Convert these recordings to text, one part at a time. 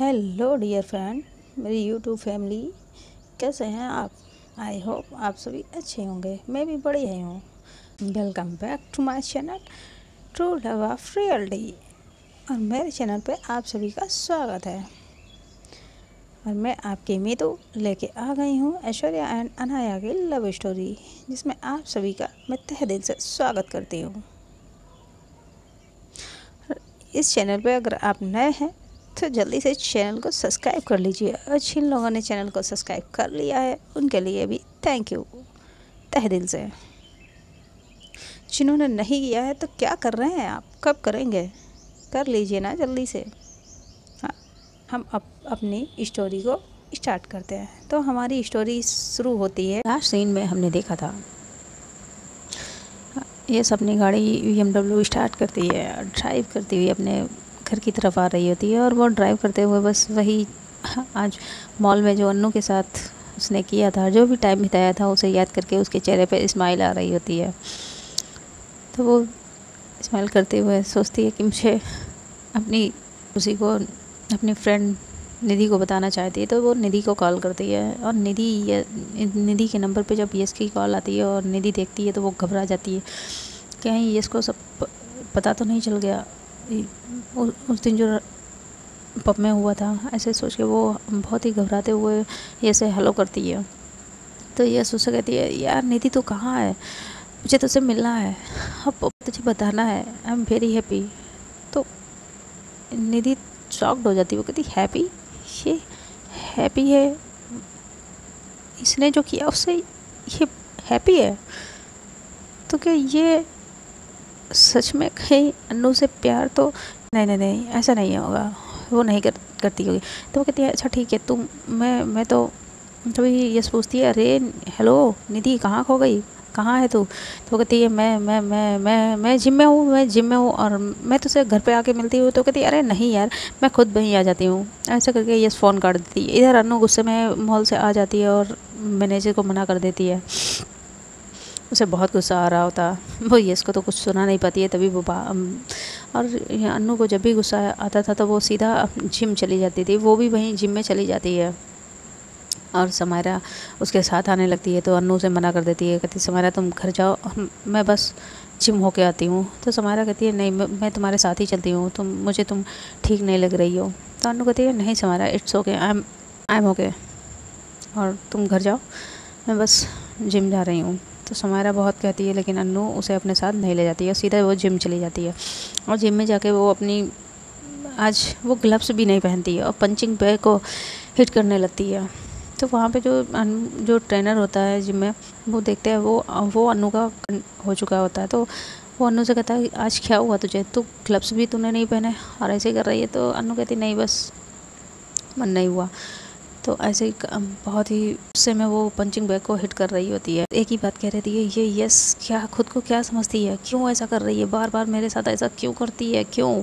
Hello dear friend, मेरी YouTube family, कैसे हैं आप? आई होप आप सभी अच्छे होंगे। मैं भी बढ़िया ही हूँ। Welcome back to my channel true love of reality. और मेरे चैनल पे आप सभी का स्वागत है। और मैं आपकी मीतू लेके आ गई हूँ ऐश्वर्या एंड अनाया की लव स्टोरी, जिसमें आप सभी का मैं तहे दिल से स्वागत करती हूँ। इस चैनल पे अगर आप नए हैं तो जल्दी से चैनल को सब्सक्राइब कर लीजिए, और जिन लोगों ने चैनल को सब्सक्राइब कर लिया है उनके लिए भी थैंक यू तहे दिल से। जिन्होंने नहीं किया है तो क्या कर रहे हैं आप, कब करेंगे? कर लीजिए ना जल्दी से। हाँ, हम अपनी स्टोरी को स्टार्ट करते हैं। तो हमारी स्टोरी शुरू होती है, लास्ट सीन में हमने देखा था ये सब अपनी गाड़ी BMW स्टार्ट करती है, ड्राइव करती हुई अपने घर की तरफ आ रही होती है। और वो ड्राइव करते हुए बस वही आज मॉल में जो अन्नू के साथ उसने किया था, जो भी टाइम बिताया था, उसे याद करके उसके चेहरे पे स्माइल आ रही होती है। तो वो स्माइल करते हुए सोचती है कि मुझे अपनी खुशी को अपनी फ्रेंड निधि को बताना चाहती है। तो वो निधि को कॉल करती है, और निधि के नंबर पे जब यश की कॉल आती है और निधि देखती है तो वो घबरा जाती है, कहीं यश को सब पता तो नहीं चल गया उस दिन जो पब में हुआ था। ऐसे सोच के वो बहुत ही घबराते हुए यश से हेलो करती है। तो यश उससे कहती है, यार निधि तो कहाँ है, मुझे तुझसे मिलना है, अब तुझे बताना है, आई एम वेरी हैप्पी। तो निधि शॉक्ड हो जाती है। वो कहती हैप्पी, ये हैप्पी है, इसने जो किया उससे ये हैप्पी है? तो क्या ये सच में कहीं अन्नू से प्यार तो नहीं ऐसा नहीं होगा, वो नहीं करती होगी। तो वो कहती है अच्छा ठीक है, तुम मैं तो तभी यस पूछती है, अरे हेलो निधि, कहाँ खो गई, कहाँ है तू? तो वो कहती है मैं जिम में हूँ, और मैं तुझसे घर पे आके मिलती हूँ। तो कहती है अरे नहीं यार, मैं खुद वहीं आ जाती हूँ। ऐसा करके यस फ़ोन काट देती है। इधर अन्नू गुस्से में मॉल से आ जाती है और मैनेजर को मना कर देती है। उसे बहुत गुस्सा आ रहा होता, वो यस को तो कुछ सुना नहीं पाती है। तभी वो और अन्नू को जब भी गुस्सा आता था तो वो सीधा जिम चली जाती थी, वो भी वहीं जिम में चली जाती है। और समायरा उसके साथ आने लगती है तो अन्नू से मना कर देती है, कहती समायरा तुम घर जाओ, मैं बस जिम होके आती हूँ। तो समायरा कहती है नहीं, मैं तुम्हारे साथ ही चलती हूँ, तुम ठीक नहीं लग रही हो। तो अन्नू कहती है नहीं Samaira, it's okay, I am okay, और तुम घर जाओ, मैं बस जिम जा रही हूँ। तो समायरा बहुत कहती है, लेकिन अन्नू उसे अपने साथ नहीं ले जाती है, सीधा वो जिम चली जाती है। और जिम में जाके वो आज वो ग्लव्स भी नहीं पहनती है और पंचिंग बैग को हिट करने लगती है। तो वहाँ पे जो ट्रेनर होता है जिम में, वो देखते हैं वो अन्नू का हो चुका होता है। तो वो अन्नू से कहता है आज क्या हुआ तुझे, तो ग्लव्स भी तूने नहीं पहने और ऐसे ही कर रही है। तो अन्नू कहती नहीं, बस मन नहीं हुआ। तो ऐसे ही बहुत ही गुस्से में वो पंचिंग बैग को हिट कर रही होती है। एक ही बात कह रही थी, ये यस क्या खुद को क्या समझती है, क्यों ऐसा कर रही है, बार बार मेरे साथ ऐसा क्यों करती है, क्यों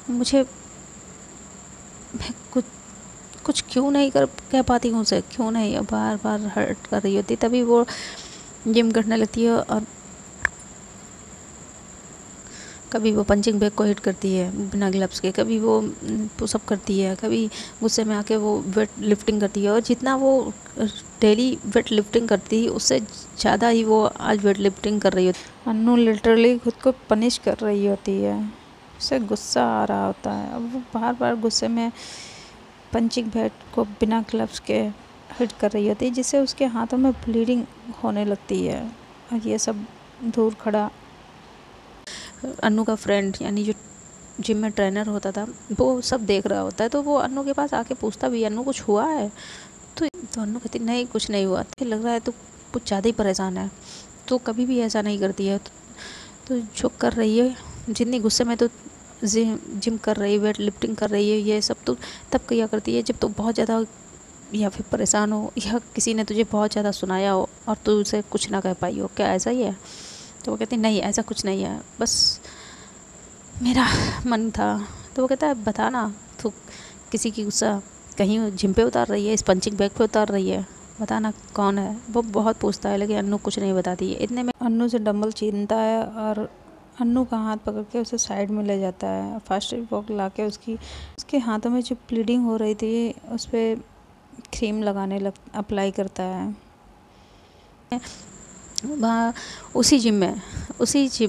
मुझे, मैं कुछ क्यों नहीं कह पाती हूँ उसे, क्यों नहीं, बार बार हर्ट कर रही होती। तभी वो जिम करने लगती है और कभी वो पंचिंग बैग को हिट करती है बिना ग्लव्स के, कभी वो पुशअप करती है, कभी गुस्से में आके वो वेट लिफ्टिंग करती है। और जितना वो डेली वेट लिफ्टिंग करती है उससे ज़्यादा ही वो आज वेट लिफ्टिंग कर रही होती है। अन्नू लिटरली खुद को पनिश कर रही होती है, उसे गुस्सा आ रहा होता है। अब वो बार बार गुस्से में पंचिंग बैग को बिना ग्लव्स के हिट कर रही होती है, जिससे उसके हाथों में ब्लीडिंग होने लगती है। और ये सब दूर खड़ा अन्नू का फ्रेंड, यानी जो जिम में ट्रेनर होता था, वो सब देख रहा होता है। तो वो अन्नू के पास आके पूछता भी, अन्नू कुछ हुआ है? तो अन्नू कहती नहीं कुछ नहीं हुआ, तो लग रहा है तो कुछ ज़्यादा ही परेशान है, तो कभी भी ऐसा नहीं करती है। तो जो कर रही है, जितनी गुस्से में तो जिम कर रही है, वेट लिफ्टिंग कर रही है, ये सब तो तब किया करती है जब तो बहुत ज़्यादा या फिर परेशान हो, या किसी ने तुझे बहुत ज़्यादा सुनाया हो और तू उसे कुछ ना कह पाई हो। क्या ऐसा ही है? तो वो कहती नहीं ऐसा कुछ नहीं है, बस मेरा मन था। तो वो कहता है बताना, तो किसी की गुस्सा कहीं जिम पे उतार रही है, इस पंचिंग बैग पे उतार रही है, बताना कौन है? वो बहुत पूछता है, लेकिन अन्नू कुछ नहीं बताती है। इतने में अन्नू से डंबल छीनता है और अन्नू का हाथ पकड़ के उसे साइड में ले जाता है। फर्स्ट एड बॉक्स ला के उसके हाथों में जो ब्लीडिंग हो रही थी उस पर क्रीम अप्लाई करता है। वहाँ उसी जिम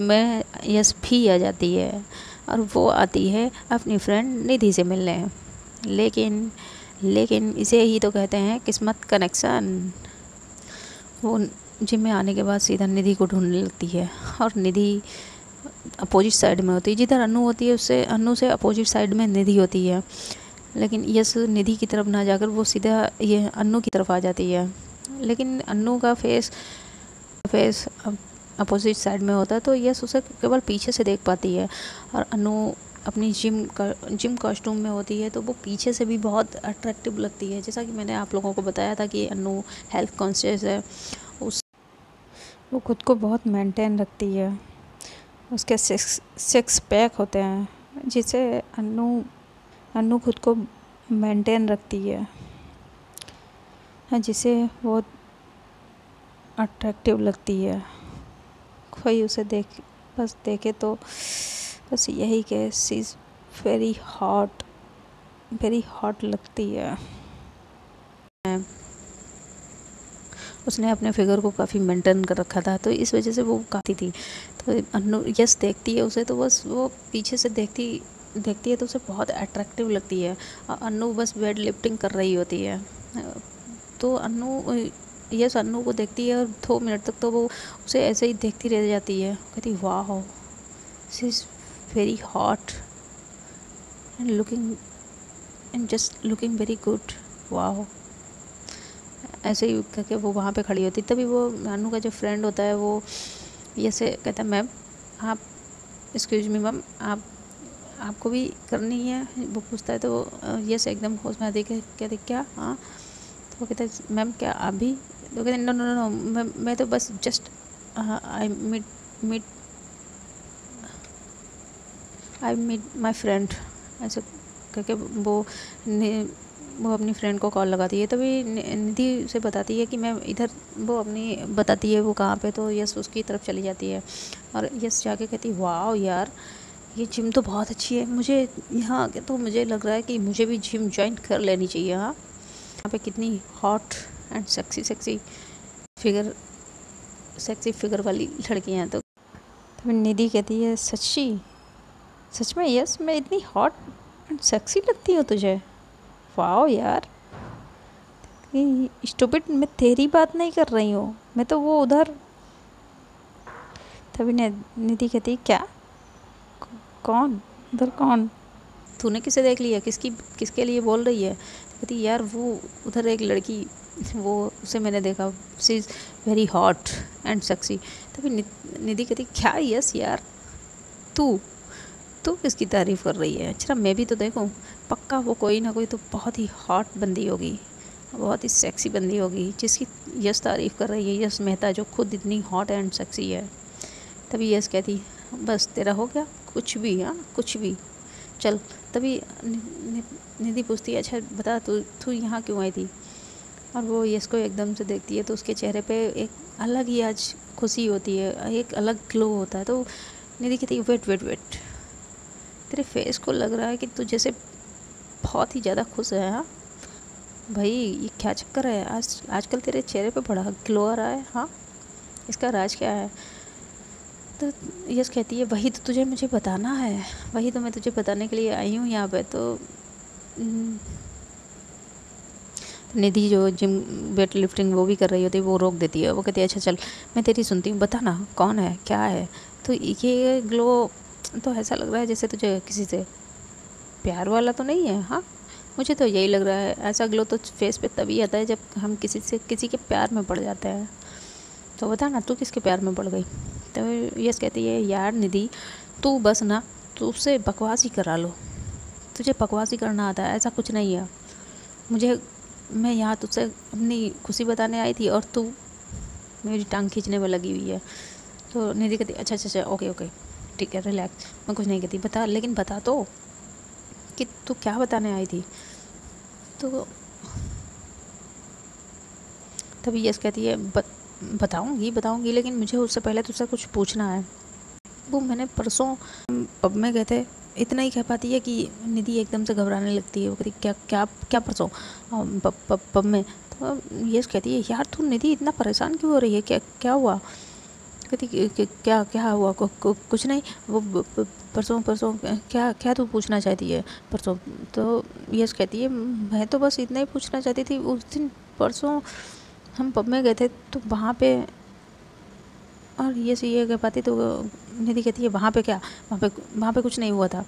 में यश भी आ जाती है और वो आती है अपनी फ्रेंड निधि से मिलने। लेकिन इसे ही तो कहते हैं किस्मत कनेक्शन। वो जिम में आने के बाद सीधा निधि को ढूंढने लगती है और निधि अपोजिट साइड में होती है। जिधर अन्नू होती है उससे अन्नू से अपोजिट साइड में निधि होती है। लेकिन यश निधि की तरफ ना जाकर वो सीधा ये अन्नू की तरफ आ जाती है। लेकिन अन्नू का फेस अपोजिट साइड में होता है तो यश उसे केवल पीछे से देख पाती है। और अन्नू अपनी जिम कॉस्ट्यूम में होती है तो वो पीछे से भी बहुत अट्रैक्टिव लगती है। जैसा कि मैंने आप लोगों को बताया था कि अन्नू हेल्थ कॉन्शियस है, वो खुद को बहुत मेंटेन रखती है। उसके सिक्स पैक होते हैं जिसे अन्नू खुद को मेंटेन रखती है, जिसे बहुत अट्रैक्टिव लगती है। कोई उसे देखे तो बस यही कि शी इज़ वेरी हॉट लगती है। उसने अपने फिगर को काफ़ी मेंटेन कर रखा था तो इस वजह से वो काफ़ी थी। तो अन्नू यस देखती है उसे तो बस वो पीछे से देखती है तो उसे बहुत अट्रैक्टिव लगती है। और अन्नू बस वेट लिफ्टिंग कर रही होती है तो अन्नू को देखती है और 2 मिनट तक तो वो उसे ऐसे ही देखती रह जाती है। कहती वाह she is very hot and just looking very good, वाह। ऐसे ही करके वो वहाँ पे खड़ी होती। तभी वो अन्नू का जो फ्रेंड होता है वो ये से कहता है मैम आप एक्सक्यूज मी मैम आपको भी करनी है। वो पूछता है तो ये से एकदम होश में आती है कहते क्या हाँ। तो वो कहता है मैम क्या आप भी। तो कहते नो नो नो मैं तो बस just I meet my friend ऐसे करके वो अपनी फ्रेंड को कॉल लगाती है। तभी निधि से बताती है कि मैं इधर, वो अपनी बताती है वो कहाँ पे। तो यस उसकी तरफ चली जाती है और यस जाके कहती वाह यार ये जिम तो बहुत अच्छी है, मुझे यहाँ आके तो मुझे लग रहा है कि मुझे भी जिम ज्वाइन कर लेनी चाहिए। हाँ यहाँ पे कितनी हॉट एंड सेक्सी फिगर वाली लड़कियाँ हैं। तो निधि कहती है सच में यस मैं इतनी हॉट एंड सेक्सी लगती हूँ तुझे, वाह यार स्टूपिड, मैं तेरी बात नहीं कर रही हूँ, मैं तो वो उधर। तभी निधि कहती क्या कौन उधर कौन, तूने किसे देख लिया, किसके लिए बोल रही है। कहती यार वो उधर एक लड़की वो उसे मैंने देखा, she is very hot and sexy. तभी निधि कहती क्या यस यार तू किसकी तारीफ़ कर रही है, अच्छा मैं भी तो देखूं। पक्का वो कोई ना कोई तो बहुत ही हॉट बंदी होगी, बहुत ही सेक्सी बंदी होगी जिसकी यश तारीफ़ कर रही है, यश मेहता जो खुद इतनी हॉट एंड सेक्सी है। तभी यश कहती बस तेरा हो गया कुछ भी, हाँ कुछ भी चल। तभी निधि पूछती है अच्छा बता तू यहाँ क्यों आई थी। और वो यश को एकदम से देखती है तो उसके चेहरे पे एक अलग ही आज खुशी होती है, एक अलग ग्लो होता है। तो निधि कहती है वेट तेरे फेस को लग रहा है कि तू जैसे बहुत ही ज़्यादा खुश है। हाँ भाई ये क्या चक्कर है, आजकल तेरे चेहरे पे बड़ा ग्लो आ रहा है, हाँ इसका राज क्या है। तो यश कहती है वही तो तुझे मुझे बताना है, वही तो मैं तुझे बताने के लिए आई हूँ यहाँ पे। तो निधि जो जिम वेट लिफ्टिंग वो भी कर रही होती है वो रोक देती है। वो कहती है अच्छा चल मैं तेरी सुनती हूँ, बता ना कौन है क्या है। तो ये ग्लो तो ऐसा लग रहा है जैसे तुझे किसी से प्यार वाला तो नहीं है। हाँ मुझे तो यही लग रहा है, ऐसा ग्लो तो फेस पे तभी आता है जब हम किसी के प्यार में पड़ जाते हैं। तो बता ना तू किसके प्यार में पड़ गई। तो यस कहती है यार निधि तू बस ना तू उससे बकवास ही करा लो, तुझे बकवास ही करना आता है, ऐसा कुछ नहीं है। मैं यहाँ तुझसे अपनी खुशी बताने आई थी और तू मेरी टांग खींचने में लगी हुई है। तो निधि कहती अच्छा ओके ठीक है रिलैक्स, मैं कुछ नहीं कहती, बता लेकिन बता तो कि तू क्या बताने आई थी। तो तभी यस कहती है बताऊंगी लेकिन मुझे उससे पहले तुझसे कुछ पूछना है। वो मैंने परसों पब में गए थे, इतना ही कह पाती है कि निधि एकदम से घबराने लगती है। वो कहती क्या क्या क्या परसों पब में? तो यश कहती है यार तू निधि इतना परेशान क्यों हो रही है, क्या क्या हुआ? कहती क्या क्या हुआ? कुछ नहीं, वो परसों परसों क्या क्या तू पूछना चाहती है परसों? तो यश कहती है मैं तो बस इतना ही पूछना चाहती थी, उस दिन परसों हम पब में गए थे तो वहाँ पे, और ये कह पाती तो निधि कहती है वहाँ पे क्या, वहाँ पे कुछ नहीं हुआ था।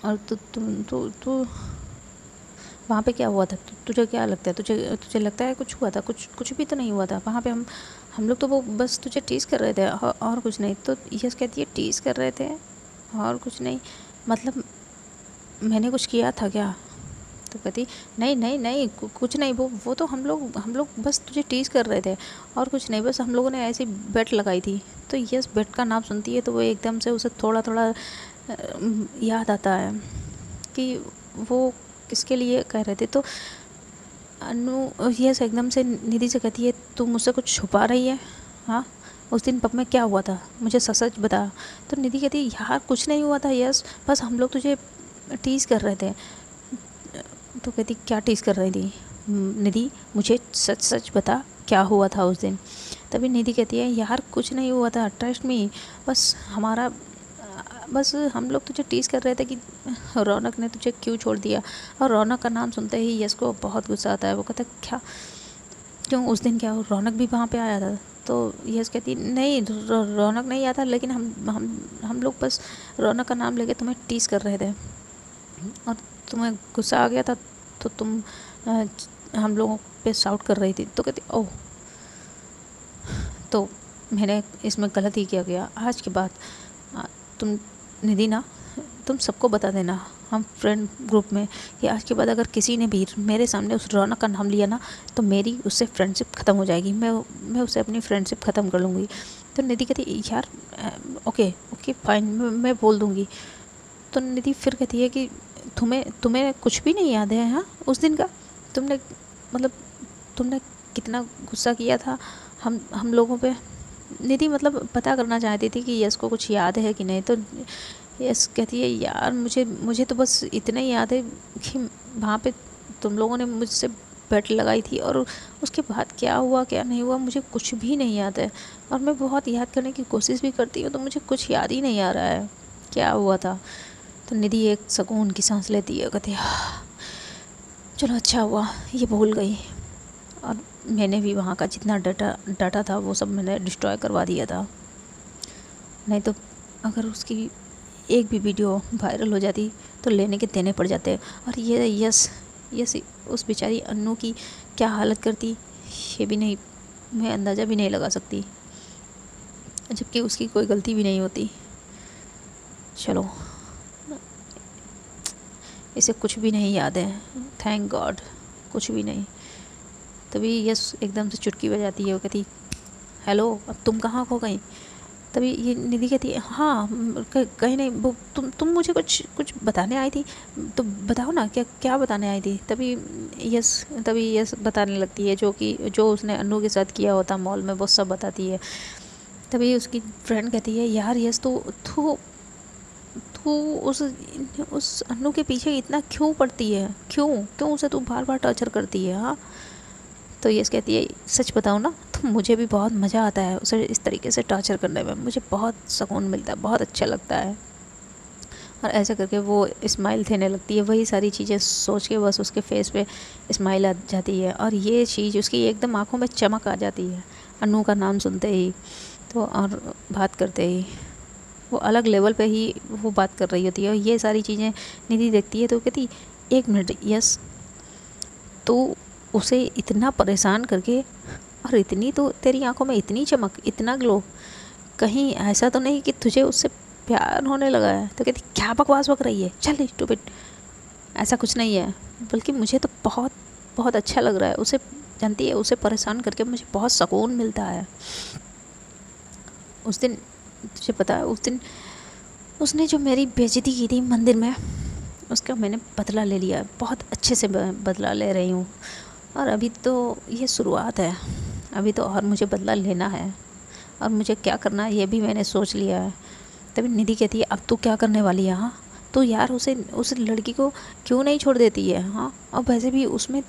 और तू वहाँ पे क्या हुआ था? तुझे क्या लगता है, तुझे तुझे लगता है कुछ हुआ था? कुछ भी तो नहीं हुआ था वहाँ पे। हम लोग तो वो बस तुझे टीज़ कर रहे थे और कुछ नहीं। तो यश कहती है टीज़ कर रहे थे और कुछ नहीं, मतलब मैंने कुछ किया था क्या? तो कहती नहीं नहीं नहीं कुछ नहीं, वो तो हम लोग बस तुझे टीज़ कर रहे थे और कुछ नहीं, बस हम लोगों ने ऐसी बेट लगाई थी। तो यस बेट का नाम सुनती है तो वो एकदम से उसे थोड़ा थोड़ा याद आता है कि वो किसके लिए कह रहे थे। तो अनु यस एकदम से निधि से कहती है तू मुझसे कुछ छुपा रही है? हाँ, उस दिन पब में क्या हुआ था, मुझे सच सच बता। तो निधि कहती है यार कुछ नहीं हुआ था यस, बस हम लोग तुझे टीज़ कर रहे थे। तो कहती क्या टीज़ कर रही थी? निधि मुझे सच सच बता क्या हुआ था उस दिन? तभी निधि कहती है यार कुछ नहीं हुआ था, ट्रस्ट मी, बस हम लोग तुझे टीज़ कर रहे थे कि रौनक ने तुझे क्यों छोड़ दिया। और रौनक का नाम सुनते ही यश को बहुत गुस्सा आता है। वो कहता क्या, क्यों उस दिन क्या रौनक भी वहाँ पे आया था? तो यश कहती नहीं रौनक नहीं आया था, लेकिन हम लोग बस रौनक का नाम लेके तुम्हें टीज़ कर रहे थे और तुम्हें गुस्सा आ गया था तो तुम हम लोगों पे शाउट कर रही थी। तो कहती ओह, तो मैंने इसमें गलत ही किया गया। आज के बाद तुम निधि ना, तुम सबको बता देना हम फ्रेंड ग्रुप में कि आज के बाद अगर किसी ने भी मेरे सामने उस रौनक का नाम लिया ना तो मेरी उससे फ्रेंडशिप ख़त्म हो जाएगी, मैं उससे अपनी फ्रेंडशिप ख़त्म कर लूँगी। तो निधि कहती यार ओके ओके फाइन, मैं बोल दूँगी। तो निधि फिर कहती है कि तुम्हें कुछ भी नहीं याद है? हाँ, उस दिन का तुमने मतलब तुमने कितना गुस्सा किया था हम लोगों पे? निधि मतलब पता करना चाहती थी कि यश को कुछ याद है कि नहीं। तो यश कहती है यार मुझे तो बस इतना ही याद है कि वहाँ पे तुम लोगों ने मुझसे बेट लगाई थी और उसके बाद क्या हुआ क्या नहीं हुआ मुझे कुछ भी नहीं याद है। और मैं बहुत याद करने की कोशिश भी करती हूँ तो मुझे कुछ याद ही नहीं आ रहा है क्या हुआ था। तो निधि एक सुकून की सांस लेती है, कहती है चलो अच्छा हुआ ये भूल गई, और मैंने भी वहाँ का जितना डाटा था वो सब मैंने डिस्ट्रॉय करवा दिया था, नहीं तो अगर उसकी एक भी वीडियो वायरल हो जाती तो लेने के देने पड़ जाते। और ये यस उस बेचारी अन्नू की क्या हालत करती ये भी नहीं, मैं अंदाज़ा भी नहीं लगा सकती, जबकि उसकी कोई गलती भी नहीं होती। चलो इसे कुछ भी नहीं याद है, थैंक गॉड कुछ भी नहीं। तभी यस एकदम से चुटकी बजाती है, वो कहती हेलो अब तुम कहाँ खो गई? तभी ये निधि कहती है हाँ कहीं नहीं, वो तुम मुझे कुछ बताने आई थी तो बताओ ना क्या क्या बताने आई थी? तभी यस बताने लगती है जो उसने अन्नू के साथ किया होता मॉल में वो सब बताती है। तभी उसकी फ्रेंड कहती है यार यस तू उस अन्नू के पीछे इतना क्यों पड़ती है, क्यों उसे तू बार बार टॉर्चर करती है? हाँ, तो यस कहती है सच बताऊँ ना तो मुझे भी बहुत मज़ा आता है उसे इस तरीके से टॉर्चर करने में, मुझे बहुत सुकून मिलता है, बहुत अच्छा लगता है। और ऐसा करके वो स्माइल देने लगती है, वही सारी चीज़ें सोच के बस उसके फेस पे स्माइल आ जाती है और ये चीज़ उसकी एकदम आंखों में चमक आ जाती है अन्नू का नाम सुनते ही। तो और बात करते ही वो अलग लेवल पे ही वो बात कर रही होती है और ये सारी चीज़ें निधि देखती है तो कहती एक मिनट यस, तो उसे इतना परेशान करके और इतनी तो तेरी आंखों में इतनी चमक इतना ग्लो, कहीं ऐसा तो नहीं कि तुझे उससे प्यार होने लगा है? तो कहती क्या बकवास बक रही है, चल स्टूपिड, ऐसा कुछ नहीं है, बल्कि मुझे तो बहुत बहुत अच्छा लग रहा है उसे, जानती है उसे परेशान करके मुझे बहुत सुकून मिलता है। उस दिन तुझे पता है उस दिन उसने जो मेरी बेइज्जती की थी मंदिर में उसका मैंने बदला ले लिया, बहुत अच्छे से बदला ले रही हूँ। और अभी तो ये शुरुआत है, अभी तो और मुझे बदला लेना है और मुझे क्या करना है ये भी मैंने सोच लिया है। तभी निधि कहती है अब तू क्या करने वाली है? हाँ, तो यार उसे उस लड़की को क्यों नहीं छोड़ देती है? हाँ, और वैसे भी उसमें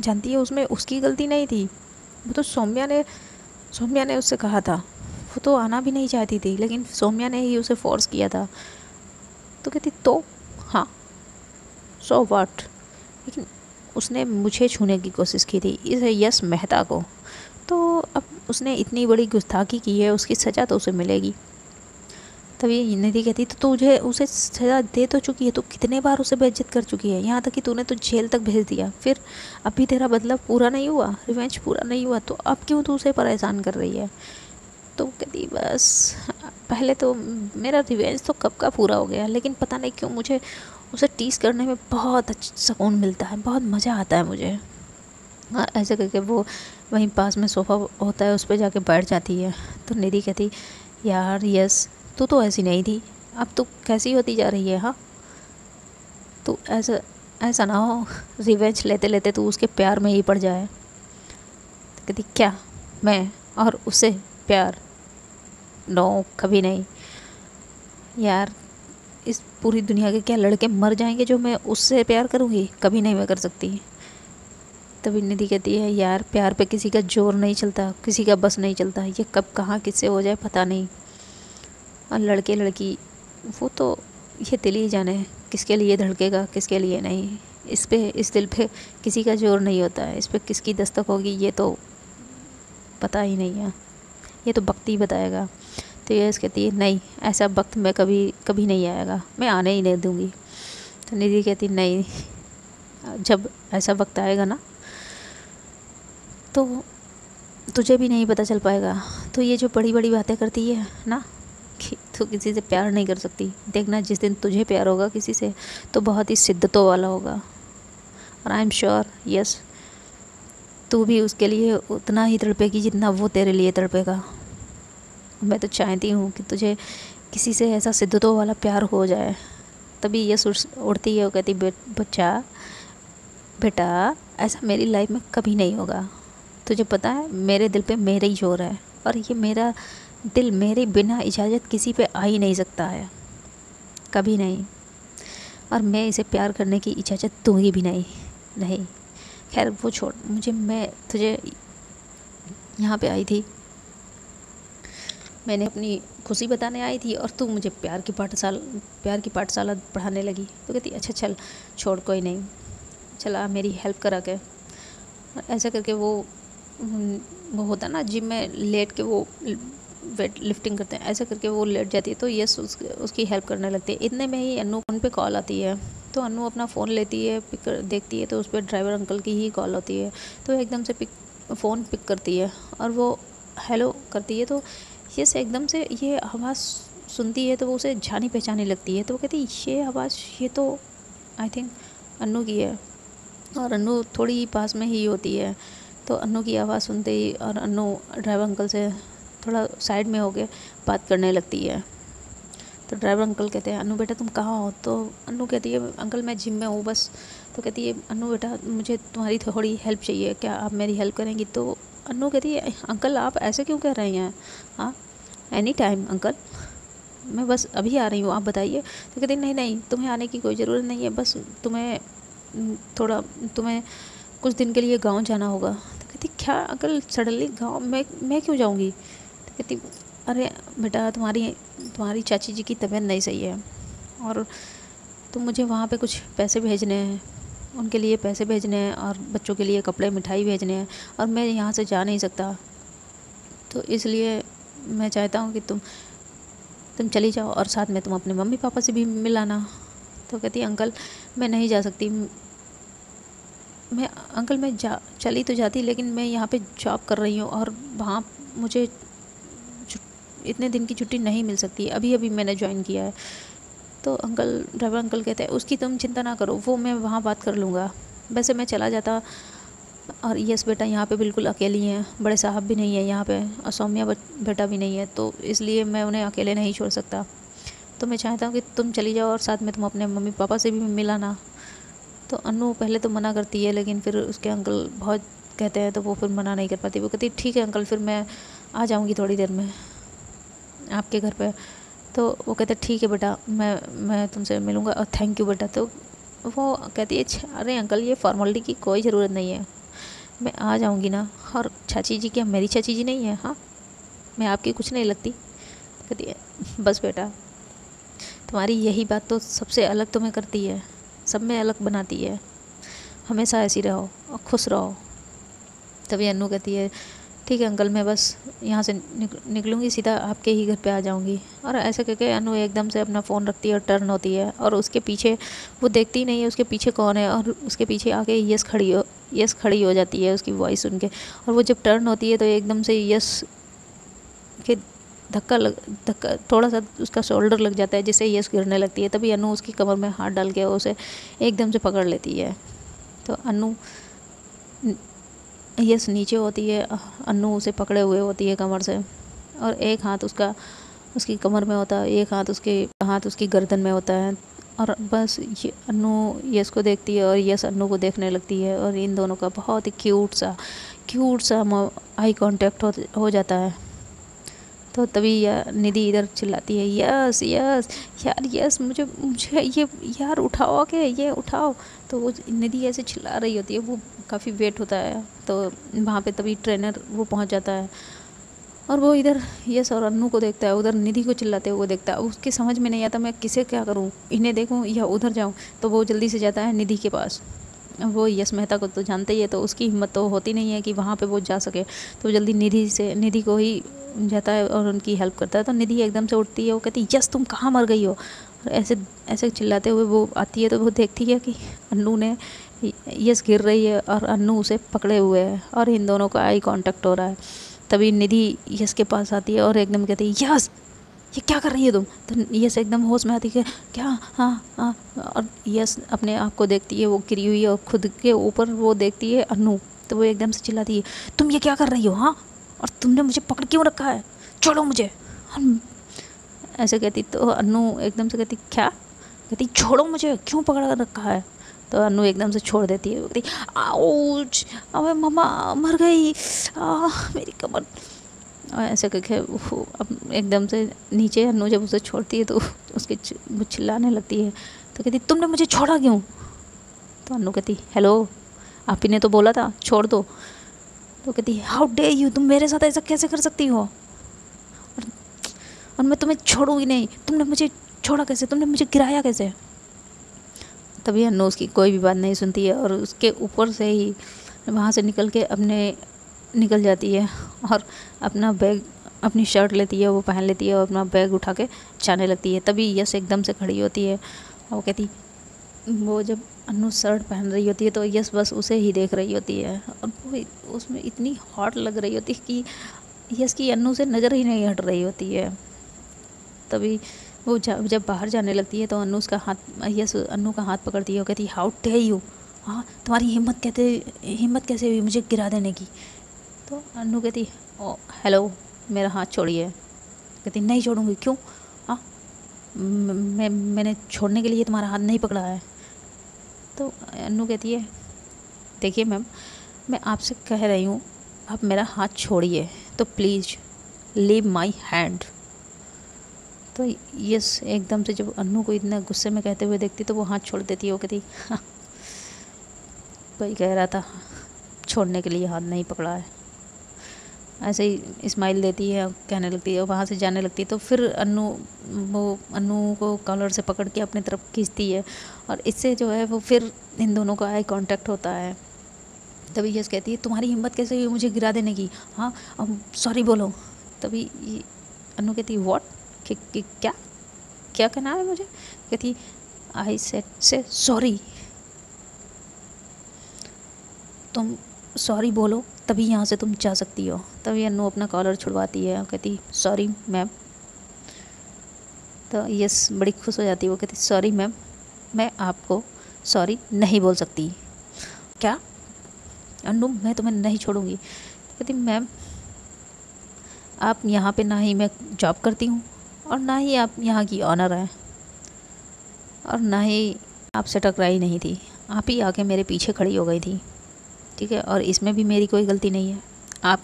जानती है उसमें उसकी गलती नहीं थी। वो तो सौम्या ने उससे कहा था, वो तो आना भी नहीं चाहती थी, लेकिन सौम्या ने ही उसे फोर्स किया था। तो कहती तो हाँ, सो व्हाट, लेकिन उसने मुझे छूने की कोशिश की थी, इस यश मेहता को, तो अब उसने इतनी बड़ी गुस्ताखी की है, उसकी सज़ा तो उसे मिलेगी। तभी निधि कहती तो तुझे उसे सज़ा दे तो चुकी है, तो कितने बार उसे बेइज्जत कर चुकी है, यहाँ तक कि तूने तो जेल तक भेज दिया, फिर अभी तेरा बदला पूरा नहीं हुआ, रिवेंज पूरा नहीं हुआ, तो अब क्यों तू उसे परेशान कर रही है? तो कहती बस पहले तो मेरा रिवेंज तो कब का पूरा हो गया, लेकिन पता नहीं क्यों मुझे उसे टीस करने में बहुत अच्छा सुकून मिलता है, बहुत मज़ा आता है मुझे। हाँ, ऐसे करके वो वहीं पास में सोफ़ा होता है, उस पर जाके बैठ जाती है। तो निधि कहती यार यस, तू तो ऐसी नहीं थी, अब तू कैसी होती जा रही है? हाँ, तो ऐसा ऐसा ना हो रिवेंज लेते लेते तू उसके प्यार में ही पड़ जाए। तो कहती क्या, मैं और उसे प्यार? नो, कभी नहीं यार, इस पूरी दुनिया के क्या लड़के मर जाएंगे जो मैं उससे प्यार करूँगी? कभी नहीं मैं कर सकती। तभी निधि कहती है यार प्यार पे किसी का जोर नहीं चलता, किसी का बस नहीं चलता, ये कब कहाँ किससे हो जाए पता नहीं। और लड़के लड़की वो तो ये दिल ही जाने किसके लिए धड़केगा किसके लिए नहीं, इस दिल पे किसी का जोर नहीं होता है, इस पे किसकी दस्तक होगी ये तो पता ही नहीं है, ये तो वक्त ही बताएगा। तो यश कहती है नहीं, ऐसा वक्त मैं कभी नहीं आएगा, मैं आने ही नहीं दूँगी। तो निधि कहती नहीं, जब ऐसा वक्त आएगा ना तो तुझे भी नहीं पता चल पाएगा। तो ये जो बड़ी बड़ी बातें करती है ना कि तू किसी से प्यार नहीं कर सकती, देखना जिस दिन तुझे प्यार होगा किसी से तो बहुत ही शिद्दतों वाला होगा, और आई एम श्योर यस तू भी उसके लिए उतना ही तड़पेगी जितना वो तेरे लिए तड़पेगा। मैं तो चाहती हूँ कि तुझे किसी से ऐसा शिद्दतों वाला प्यार हो जाए। तभी यस उड़ती है, वो कहती बच्चा बेटा ऐसा मेरी लाइफ में कभी नहीं होगा, तुझे पता है मेरे दिल पे मेरा ही जोर है, और ये मेरा दिल मेरे बिना इजाज़त किसी पे आ ही नहीं सकता है, कभी नहीं, और मैं इसे प्यार करने की इजाज़त दूँगी भी नहीं। नहीं खैर वो छोड़, मैं तुझे यहाँ पे आई थी, मैंने अपनी खुशी बताने आई थी और तू मुझे प्यार की पाठशाला पढ़ाने लगी। तो कहती अच्छा चल छोड़, कोई नहीं, चला मेरी हेल्प करा के। ऐसा करके वो होता ना जिम में लेट के वो वेट लिफ्टिंग करते हैं, ऐसा करके वो लेट जाती है, तो यस उसकी हेल्प करने लगती है। इतने में ही अन्नू फ़ोन पे कॉल आती है, तो अन्नू अपना फ़ोन लेती है, देखती है तो उस पर ड्राइवर अंकल की ही कॉल होती है। तो एकदम से फ़ोन पिक करती है और वो हेलो करती है, तो यस एकदम से ये आवाज़ सुनती है तो वो उसे जानी पहचानी लगती है। तो वो कहती ये आवाज़ ये तो आई थिंक अन्नू की है, और अन्नू थोड़ी ही पास में ही होती है। तो अन्नू की आवाज़ सुनते ही और अन्नू ड्राइवर अंकल से थोड़ा साइड में होके बात करने लगती है। तो ड्राइवर अंकल कहते हैं अन्नू बेटा तुम कहाँ हो? तो अन्नू कहती है अंकल मैं जिम में हूँ बस। तो कहती है अन्नू बेटा मुझे तुम्हारी थोड़ी हेल्प चाहिए, क्या आप मेरी हेल्प करेंगी? तो अन्नू कहती है अंकल आप ऐसे क्यों कह रहे हैं? हाँ एनी टाइम अंकल, मैं बस अभी आ रही हूँ, आप बताइए। तो कहती नहीं नहीं तुम्हें आने की कोई ज़रूरत नहीं है, बस तुम्हें कुछ दिन के लिए गांव जाना होगा। तो कहती क्या अंकल सडनली गांव, मैं क्यों जाऊंगी? तो कहती अरे बेटा तुम्हारी चाची जी की तबीयत नहीं सही है और तो मुझे वहाँ पे कुछ पैसे भेजने हैं, उनके लिए पैसे भेजने हैं और बच्चों के लिए कपड़े मिठाई भेजने हैं, और मैं यहाँ से जा नहीं सकता, तो इसलिए मैं चाहता हूँ कि तुम चली जाओ और साथ में तुम अपने मम्मी पापा से भी मिलाना। तो कहती अंकल मैं नहीं जा सकती, मैं चली तो जाती, लेकिन मैं यहाँ पे जॉब कर रही हूँ और वहाँ मुझे इतने दिन की छुट्टी नहीं मिल सकती, अभी अभी मैंने ज्वाइन किया है। तो ड्राइवर अंकल कहते हैं उसकी तुम चिंता ना करो, वो मैं वहाँ बात कर लूँगा, वैसे मैं चला जाता। और यस बेटा यहाँ पे बिल्कुल अकेली हैं, बड़े साहब भी नहीं है यहाँ पे और सौम्या बेटा भी नहीं है, तो इसलिए मैं उन्हें अकेले नहीं छोड़ सकता। तो मैं चाहता हूँ कि तुम चली जाओ और साथ में तुम अपने मम्मी पापा से भी मिलाना। तो अन्नू पहले तो मना करती है, लेकिन फिर उसके अंकल बहुत कहते हैं तो वो फिर मना नहीं कर पाती। वो कहती ठीक है अंकल, फिर मैं आ जाऊँगी थोड़ी देर में आपके घर पे, तो वो कहते ठीक है बेटा, मैं तुमसे मिलूँगा और थैंक यू बेटा। तो वो कहती है अरे अंकल, ये फॉर्मेलिटी की कोई ज़रूरत नहीं है, मैं आ जाऊँगी ना। और चाची जी क्या मेरी चाची जी नहीं है? हाँ, मैं आपकी कुछ नहीं लगती? कहती है बस बेटा, तुम्हारी यही बात तो सबसे अलग तुम्हें करती है, सब में अलग बनाती है, हमेशा ऐसी रहो और खुश रहो। तभी अन्नू कहती है ठीक है अंकल, मैं बस यहाँ से निकलूँगी, सीधा आपके ही घर पे आ जाऊँगी। और ऐसे करके अन्नू एकदम से अपना फ़ोन रखती है और टर्न होती है, और उसके पीछे वो देखती ही नहीं है उसके पीछे कौन है, और उसके पीछे आके यस खड़ी हो जाती है उसकी वॉइस सुन के। और वो जब टर्न होती है तो एकदम से यस के धक्का थोड़ा सा उसका शोल्डर लग जाता है, जिससे यस गिरने लगती है। तभी अन्नू उसकी कमर में हाथ डाल के उसे एकदम से पकड़ लेती है। तो अन्नू यस नीचे होती है, अन्नू उसे पकड़े हुए होती है कमर से, और एक हाथ उसकी कमर में होता है, एक हाथ उसकी गर्दन में होता है। और बस ये अन्नू यस को देखती है और यस अन्नू को देखने लगती है, और इन दोनों का बहुत ही क्यूट सा आई कांटेक्ट हो जाता है। तो तभी निधि इधर चिल्लाती है यस यस यार, यस मुझे मुझे ये यार उठाओ के, ये उठाओ। तो वो निधि ऐसे चिल्ला रही होती है, वो काफ़ी वेट होता है। तो वहाँ पे तभी ट्रेनर वो पहुँच जाता है, और वो इधर यस और अन्नू को देखता है, उधर निधि को चिल्लाते हुए देखता है। उसकी समझ में नहीं आता मैं किसे क्या करूँ, इन्हें देखूँ या उधर जाऊँ। तो वो जल्दी से जाता है निधि के पास। वो यस मेहता को तो जानते ही है, तो उसकी हिम्मत तो होती नहीं है कि वहाँ पे वो जा सके। तो जल्दी निधि को ही जाता है और उनकी हेल्प करता है। तो निधि एकदम से उठती है, वो कहती है यस तुम कहाँ मर गई हो। और ऐसे ऐसे चिल्लाते हुए वो आती है, तो वो देखती है कि अन्नू ने यस गिर रही है और अन्नू उसे पकड़े हुए है, और इन दोनों का आई कांटेक्ट हो रहा है। तभी निधि यस के पास आती है और एकदम कहती है यस ये क्या कर रही है तुम। तो यस एकदम होश में आती है क्या, हाँ हाँ। और यस अपने आप को देखती है वो गिरी हुई है, और खुद के ऊपर वो देखती है अन्नू। तो वो एकदम से चिल्लाती है तुम ये क्या कर रही हो, हाँ, और तुमने मुझे पकड़ क्यों रखा है, छोड़ो मुझे। ऐसे कहती तो अन्नू एकदम से कहती क्या, कहती छोड़ो मुझे, क्यों पकड़ कर रखा है। तो अन्नू एकदम से छोड़ देती है, वो कहती आउच, अबे मम्मा मर गई, मेरी कमर। और ऐसे करके वो अब एकदम से नीचे अन्नू जब उसे छोड़ती है तो उसके वो चिल्लाने लगती है। तो कहती तुमने मुझे छोड़ा क्यों। तो अन्नू कहती हेलो, आप ही ने तो बोला था छोड़ दो। तो कहती हाउ डे यू, तुम मेरे साथ ऐसा कैसे कर सकती हो, और मैं तुम्हें छोड़ूंगी नहीं, तुमने मुझे छोड़ा कैसे, तुमने मुझे गिराया कैसे। तभी अन्नू उसकी कोई भी बात नहीं सुनती है, और उसके ऊपर से ही वहाँ से निकल जाती है, और अपना बैग अपनी शर्ट लेती है, वो पहन लेती है और अपना बैग उठा के जाने लगती है। तभी यस एकदम से खड़ी होती है, और वो कहती वो जब अन्नू शर्ट पहन रही होती है तो यस बस उसे ही देख रही होती है, और वो उसमें इतनी हॉट लग रही होती है कि यस की अन्नू से नज़र ही नहीं हट रही होती है। तभी वो जब बाहर जाने लगती है तो अन्नू का हाथ पकड़ती है, वो कहती हाउ डे यू, हाँ तुम्हारी हिम्मत कैसे हुई मुझे गिरा देने की। तो अन्नू कहती ओ हेलो, मेरा हाथ छोड़िए। कहती नहीं छोड़ूंगी, क्यों, हाँ मैंने छोड़ने के लिए तुम्हारा हाथ नहीं पकड़ा है। तो अन्नू कहती है देखिए मैम, मैं आपसे कह रही हूँ आप मेरा हाथ छोड़िए, तो प्लीज़ लीव माई हैंड। तो यस एकदम से जब अन्नू को इतना गुस्से में कहते हुए देखती तो वो हाथ छोड़ देती है। वो कहती हाँ, कोई कह रहा था छोड़ने के लिए हाथ नहीं पकड़ा है। ऐसे ही स्माइल देती है, कहने लगती है, वहाँ से जाने लगती है। तो फिर अन्नू को कॉलर से पकड़ के अपनी तरफ खींचती है, और इससे जो है वो फिर इन दोनों का आई कांटेक्ट होता है। तभी यस कहती है तुम्हारी हिम्मत कैसे हुई मुझे गिरा देने की, हाँ अब सॉरी बोलो। तभी अन्नू कहती व्हाट, क्या क्या कहना है मुझे। कहती आई सेड से सॉरी, तुम सॉरी बोलो तभी यहाँ से तुम जा सकती हो। तभी अन्नू अपना कॉलर छुड़वाती है, कहती सॉरी मैम। तो यस बड़ी खुश हो जाती है, वो कहती सॉरी मैम, मैं आपको सॉरी नहीं बोल सकती। क्या अन्नू, मैं तुम्हें नहीं छोड़ूंगी। कहती मैम आप यहाँ पे ना ही मैं जॉब करती हूँ, और ना ही आप यहाँ की ऑनर हैं, और ना ही आपसे टकराई नहीं थी, आप ही आके मेरे पीछे खड़ी हो गई थी, ठीक है, और इसमें भी मेरी कोई गलती नहीं है। आप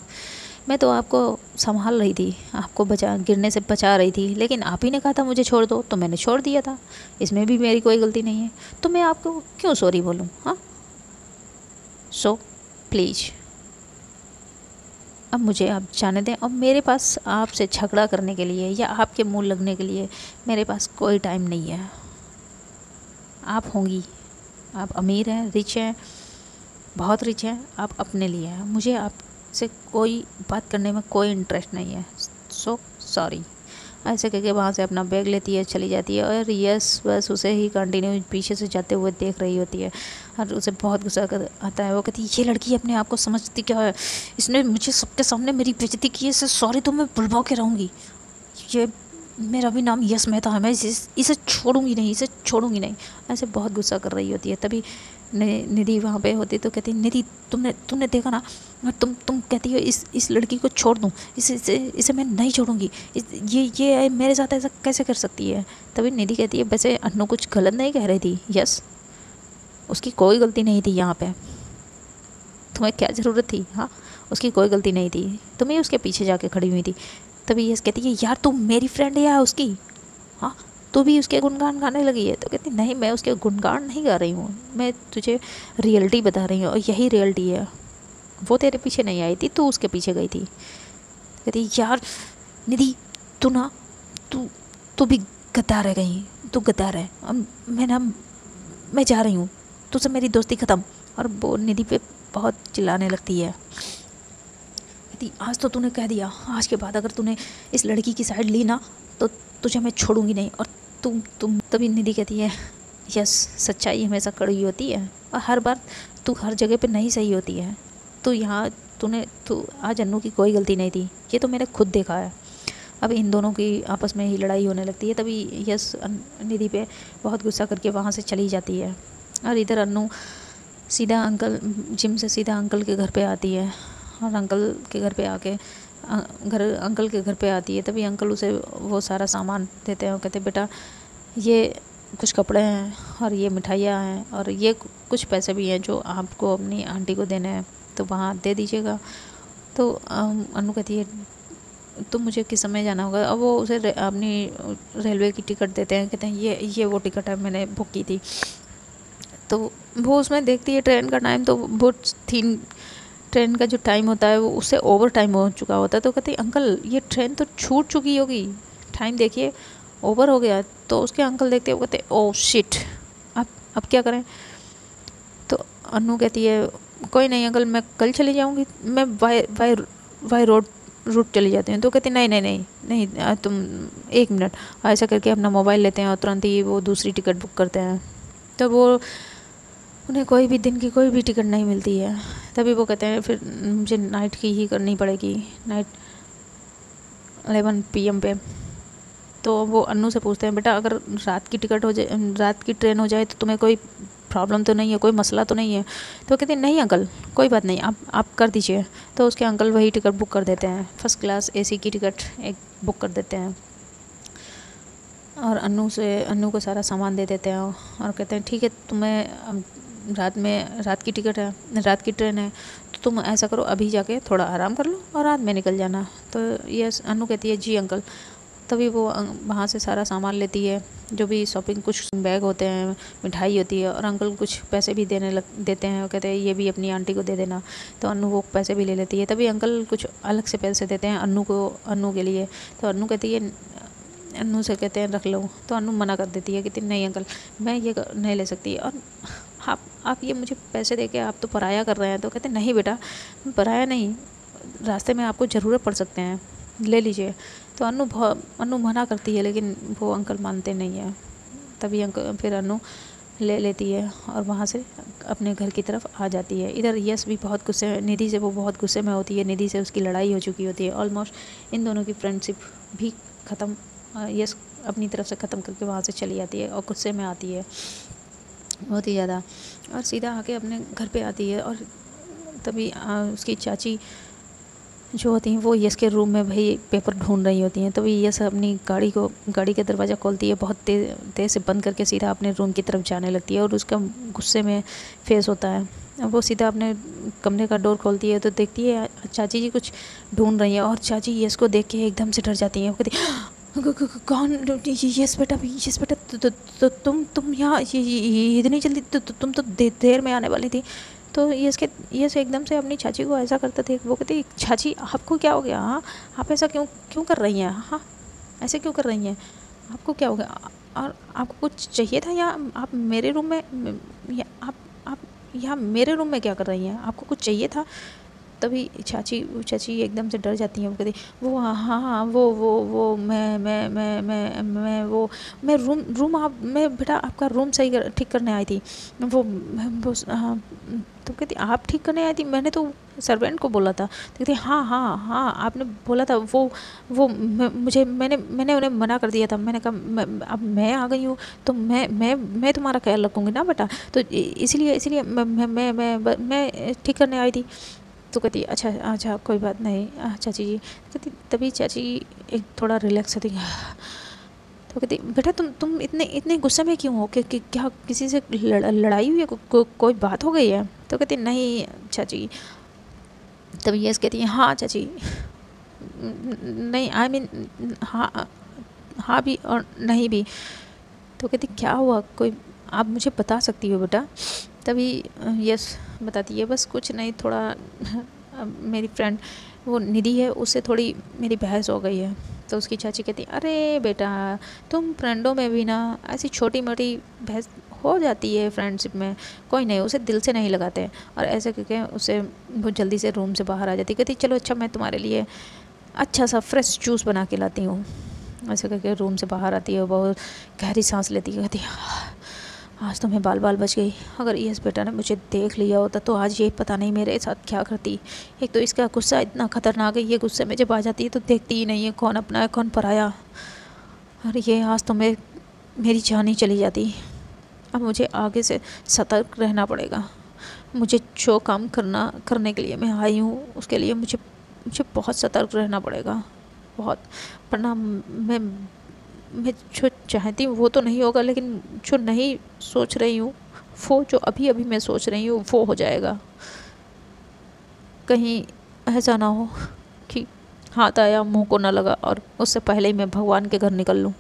मैं तो आपको संभाल रही थी, आपको गिरने से बचा रही थी, लेकिन आप ही ने कहा था मुझे छोड़ दो तो मैंने छोड़ दिया था। इसमें भी मेरी कोई गलती नहीं है, तो मैं आपको क्यों सॉरी बोलूँ? हाँ, सो प्लीज़ अब मुझे आप जाने दें। अब मेरे पास आपसे झगड़ा करने के लिए या आपके मुँह लगने के लिए मेरे पास कोई टाइम नहीं है। आप होंगी, आप अमीर हैं, रिच हैं, बहुत रिच हैं, आप अपने लिए हैं। मुझे आपसे कोई बात करने में कोई इंटरेस्ट नहीं है। So sorry. ऐसे करके वहाँ से अपना बैग लेती है, चली जाती है। और यस बस उसे ही कंटिन्यू पीछे से जाते हुए देख रही होती है और उसे बहुत गुस्सा आता है। वो कहती है, ये लड़की अपने आप को समझती क्या है? इसने मुझे सबके सामने मेरी बेइज्जती की है, इसे सॉरी तो मैं बुलवा के रहूँगी। ये मेरा भी नाम यस मेहता है, मैं इसे छोड़ूंगी नहीं, इसे छोड़ूंगी नहीं। ऐसे बहुत गुस्सा कर रही होती है। तभी निधि वहाँ पे होती तो कहती, निधि तुमने देखा ना, और तुम कहती हो इस लड़की को छोड़ दूँ, इसे मैं नहीं छोड़ूंगी, ये मेरे साथ ऐसा कैसे कर सकती है? तभी निधि कहती है, वैसे अन्नू कुछ गलत नहीं कह रही थी। यस, उसकी कोई गलती नहीं थी यहाँ पे, तुम्हें क्या ज़रूरत थी? हाँ, उसकी कोई गलती नहीं थी, तुम ही उसके पीछे जाके खड़ी हुई थी। तभी यस कहती है, यार तुम मेरी फ्रेंड है या उसकी? हाँ, तू भी उसके गुणगान गाने लगी है? तो कहती, नहीं मैं उसके गुणगान नहीं गा रही हूँ, मैं तुझे रियलिटी बता रही हूँ और यही रियलिटी है। वो तेरे पीछे नहीं आई थी, तू उसके पीछे गई थी। कहती, यार निधि तू ना तू तू भी गद्दार है, कहीं तू गद्दार है। अब मैं जा रही हूँ, तुझसे मेरी दोस्ती ख़त्म। और वो निधि पे बहुत चिल्लाने लगती है। कहती, आज तो तूने कह दिया, आज के बाद अगर तूने इस लड़की की साइड ली ना तो तुझे मैं छोड़ूंगी नहीं। और तुम तभी निधि कहती है, यस सच्चाई हमेशा कड़वी होती है और हर बार तू हर जगह पे नहीं सही होती है। तू आज अन्नू की कोई गलती नहीं थी, ये तो मैंने खुद देखा है। अब इन दोनों की आपस में ही लड़ाई होने लगती है। तभी यस निधि पे बहुत गुस्सा करके वहाँ से चली जाती है। और इधर अन्नू सीधा जिम से सीधा अंकल के घर पे आती है। और अंकल के घर पे आके अंकल के घर पे आती है। तभी अंकल उसे वो सारा सामान देते हैं और कहते, बेटा ये कुछ कपड़े हैं और ये मिठाइयाँ हैं और ये कुछ पैसे भी हैं जो आपको अपनी आंटी को देने हैं, तो वहाँ दे दीजिएगा। तो अन्नू कहती है, तो मुझे किस समय जाना होगा? अब वो उसे अपनी रेलवे की टिकट देते हैं। कहते हैं, ये वो टिकट है, मैंने बुक की थी। तो वो उसमें देखती है ट्रेन का टाइम, तो वो ट्रेन का जो टाइम होता है वो उससे ओवर टाइम हो चुका होता है। तो कहती है, अंकल ये ट्रेन तो छूट चुकी होगी, टाइम देखिए ओवर हो गया। तो उसके अंकल देखते हैं, वो कहते, ओह शिट, अब क्या करें? तो अन्नू कहती है, कोई नहीं अंकल, मैं कल चली जाऊंगी, मैं वाई रूट चली जाती हूँ। तो कहती, नहीं, तुम 1 मिनट। ऐसा करके अपना मोबाइल लेते हैं और तुरंत ही वो दूसरी टिकट बुक करते हैं। तो वो उन्हें कोई भी दिन की कोई भी टिकट नहीं मिलती है। तभी वो कहते हैं, फिर मुझे नाइट की ही करनी पड़ेगी, नाइट 11 PM पे। तो वो अन्नू से पूछते हैं, बेटा अगर रात की टिकट हो जाए, रात की ट्रेन हो जाए तो तुम्हें कोई प्रॉब्लम तो नहीं है, कोई मसला तो नहीं है? तो कहते हैं, नहीं अंकल कोई बात नहीं, आप कर दीजिए। तो उसके अंकल वही टिकट बुक कर देते हैं, फर्स्ट क्लास AC की टिकट एक बुक कर देते हैं। और अन्नू को सारा सामान दे देते हैं और कहते हैं, ठीक है तुम्हें रात की टिकट है, रात की ट्रेन है, तो तुम ऐसा करो अभी जाके थोड़ा आराम कर लो और रात में निकल जाना। तो ये अन्नू कहती है, जी अंकल। तभी वो वहाँ से सारा सामान लेती है, जो भी शॉपिंग, कुछ बैग होते हैं, मिठाई होती है, और अंकल कुछ पैसे भी देते हैं और कहते हैं, ये भी अपनी आंटी को दे देना। तो अन्नू वो पैसे भी ले लेती है। तभी अंकल कुछ अलग से पैसे देते हैं अन्नू के लिए। तो अन्नू कहती है, अन्नू से कहते हैं रख लो। तो अन्नू मना कर देती है, कहती नहीं अंकल मैं ये नहीं ले सकती, और आप ये मुझे पैसे दे के आप तो पराया कर रहे हैं। तो कहते नहीं बेटा पराया नहीं, रास्ते में आपको ज़रूरत पड़ सकते हैं, ले लीजिए। तो अन्नू मना करती है, लेकिन वो अंकल मानते नहीं है। तभी फिर अन्नू ले लेती है और वहाँ से अपने घर की तरफ आ जाती है। इधर यश भी बहुत गुस्से, निधि से वो बहुत गुस्से में होती है। निधि से उसकी लड़ाई हो चुकी होती है, ऑलमोस्ट इन दोनों की फ्रेंडशिप भी ख़त्म, यश अपनी तरफ से ख़त्म करके वहाँ से चली जाती है और गुस्से में आती है बहुत ही ज़्यादा, और सीधा आके अपने घर पे आती है। और तभी उसकी चाची जो होती हैं वो यस के रूम में भाई पेपर ढूंढ रही होती हैं। तभी यस अपनी गाड़ी का दरवाज़ा खोलती है, बहुत तेज़ से बंद करके सीधा अपने रूम की तरफ जाने लगती है और उसका गुस्से में फेस होता है। अब वो सीधा अपने कमरे का डोर खोलती है तो देखती है चाची जी कुछ ढूंढ रही हैं और चाची यस को देख के एकदम से डर जाती हैं। वो कहती कौन? यस बेटा, यस बेटा, तुम यहाँ इतनी जल्दी? तुम तो देर में आने वाली थी। तो ये से एकदम से अपनी चाची को ऐसा करते थे। वो कहती चाची आपको क्या हो गया? हाँ, आप ऐसा क्यों क्यों कर रही हैं? हाँ, ऐसे क्यों कर रही हैं? आपको क्या हो गया? और आपको कुछ चाहिए था या आप मेरे रूम में या आप यहाँ मेरे रूम में क्या कर रही हैं? आपको कुछ चाहिए था? तभी चाची एकदम से डर जाती हैं। वो कहती वो हाँ हाँ वो मैं वो मैं रूम आप मैं बेटा आपका रूम ठीक करने आई थी। वो हाँ। तो कहती आप ठीक करने आई थी? मैंने तो सर्वेंट को बोला था। तो कहती हाँ हाँ हाँ आपने बोला था। वो मैंने उन्हें मना कर दिया था। मैंने कहा अब मैं आ गई हूँ तो मैं तुम्हारा ख्याल रखूँगी ना बेटा। तो इसलिए मैं ठीक करने आई थी। तो कहती अच्छा अच्छा कोई बात नहीं चाची जी। कहती तभी चाची एक थोड़ा रिलैक्स होती है। तो कहती बेटा तुम इतने गुस्से में क्यों हो? कि क्या किसी से लड़ाई हुई है? कोई बात हो गई है? तो कहती नहीं चाची। तभी यस कहती है हाँ चाची, नहीं आई मीन हाँ, हाँ भी और नहीं भी। तो कहती क्या हुआ? कोई आप मुझे बता सकती हो बेटा? तभी यस बताती है बस कुछ नहीं, थोड़ा मेरी फ्रेंड वो निधि है उससे थोड़ी मेरी बहस हो गई है। तो उसकी चाची कहती अरे बेटा तुम फ्रेंडों में भी ना ऐसी छोटी मोटी बहस हो जाती है फ्रेंडशिप में, कोई नहीं उसे दिल से नहीं लगाते। और ऐसे करके उसे वो जल्दी से रूम से बाहर आ जाती। कहती चलो अच्छा मैं तुम्हारे लिए अच्छा सा फ्रेश जूस बना के लाती हूँ। ऐसे करके रूम से बाहर आती है, बहुत गहरी सांस लेती है। कहती आज तो मैं बाल बच गई। अगर यस बेटा ने मुझे देख लिया होता तो आज ये पता नहीं मेरे साथ क्या करती। एक तो इसका गुस्सा इतना खतरनाक है, ये गुस्से में जब आ जाती है तो देखती ही नहीं है कौन अपना है कौन पराया। अरे ये आज तो मेरी जान ही चली जाती। अब मुझे आगे से सतर्क रहना पड़ेगा। मुझे जो काम करने के लिए मैं आई हूँ उसके लिए मुझे बहुत सतर्क रहना पड़ेगा, बहुत। वरना मैं जो चाहती हूँ वो तो नहीं होगा, लेकिन जो नहीं सोच रही हूँ वो जो अभी अभी मैं सोच रही हूँ वो हो जाएगा। कहीं ऐसा ना हो कि हाथ आया मुंह को ना लगा और उससे पहले ही मैं भगवान के घर निकल लूँ।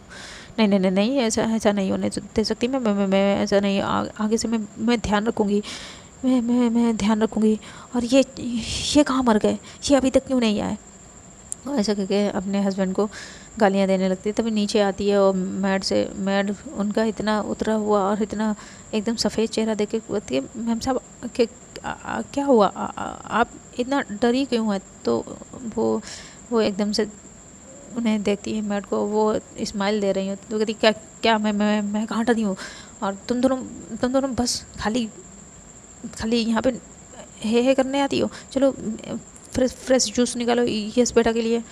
नहीं नहीं नहीं नहीं, ऐसा नहीं होने दे सकती मैं ऐसा नहीं। आगे से मैं ध्यान रखूँगी। मैं ध्यान रखूँगी। और ये कहाँ मर गए? ये अभी तक क्यों नहीं आए? ऐसा करके अपने हस्बैंड को गालियाँ देने लगती है। तभी नीचे आती है और मैड उनका इतना उतरा हुआ और इतना एकदम सफ़ेद चेहरा देख के बोलती है मैम साहब क्या हुआ? आप इतना डरी क्यों है? तो वो एकदम से उन्हें देखती है मैड को, वो स्माइल दे रही हो। तो कहती क्या मैं कहाँ डरी हूँ? और तुम दोनों बस खाली यहाँ पे हे करने आती हो। चलो फ्रेश जूस निकालो यस बेटा के लिए।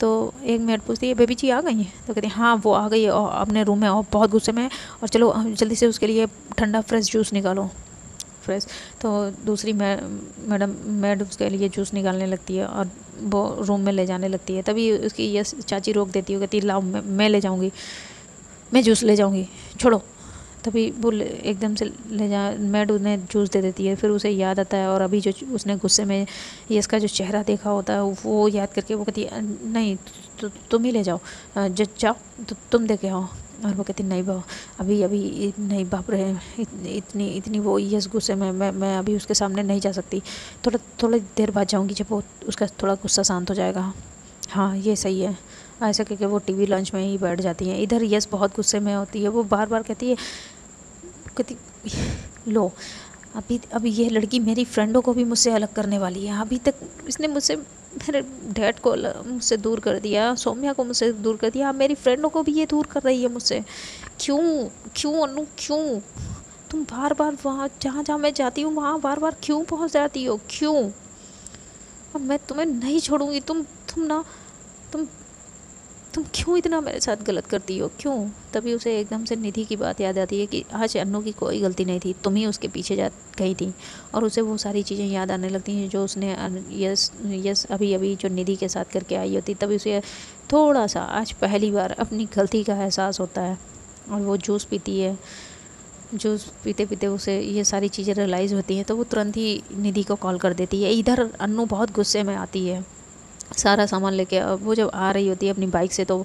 तो एक मिनट पूछती है बेबी जी आ गई हैं? तो कहती है हाँ वो आ गई है और अपने रूम में और बहुत गुस्से में है। और चलो जल्दी से उसके लिए ठंडा फ्रेश जूस निकालो फ्रेश। तो दूसरी मैड उसके लिए जूस निकालने लगती है और वो रूम में ले जाने लगती है। तभी उसकी यस चाची रोक देती है, कहती लाओ मैं ले जाऊँगी, मैं जूस ले जाऊँगी, छोड़ो। तभी वो एकदम से ले जा मैड उन्हें जूस दे देती है। फिर उसे याद आता है और अभी जो उसने गुस्से में यस का जो चेहरा देखा होता है वो याद करके वो कहती है नहीं तुम ही ले जाओ, जाओ तुम दे के आओ। और वो कहती नहीं बाबा अभी नहीं बाप रे, इतनी वो यस गुस्से में मैं अभी उसके सामने नहीं जा सकती। थोड़ी देर बाद जाऊँगी जब वो उसका थोड़ा गुस्सा शांत हो जाएगा। हाँ ये सही है। ऐसा करके वो टीवी लंच में ही बैठ जाती हैं। इधर यस बहुत गुस्से में होती है, वो बार बार कहती लो अभी ये लड़की मेरी फ्रेंडों को भी मुझसे अलग करने वाली है। अभी तक इसने मुझसे मेरे डैड को मुझसे दूर कर दिया, सौम्या को मुझसे दूर कर दिया, अब मेरी फ्रेंडों को भी ये दूर कर रही है मुझसे। क्यों अनु क्यों? तुम बार बार वहाँ जहाँ मैं जाती हूँ वहाँ बार बार क्यों पहुँच जाती हो? क्यों? अब मैं तुम्हें नहीं छोड़ूंगी। तुम तुम क्यों इतना मेरे साथ गलत करती हो, क्यों। तभी उसे एकदम से निधि की बात याद आती है कि आज अन्नू की कोई गलती नहीं थी, तुम ही उसके पीछे जा गई थी। और उसे वो सारी चीज़ें याद आने लगती हैं जो उसने यस यस अभी अभी जो निधि के साथ करके आई होती। तभी उसे थोड़ा सा आज पहली बार अपनी गलती का एहसास होता है। और वो जूस पीती है, जूस पीते पीते उसे ये सारी चीज़ें रियलाइज़ होती हैं। तो वो तुरंत ही निधि को कॉल कर देती है। इधर अन्नू बहुत गुस्से में आती है, सारा सामान लेके। वो जब आ रही होती है अपनी बाइक से तो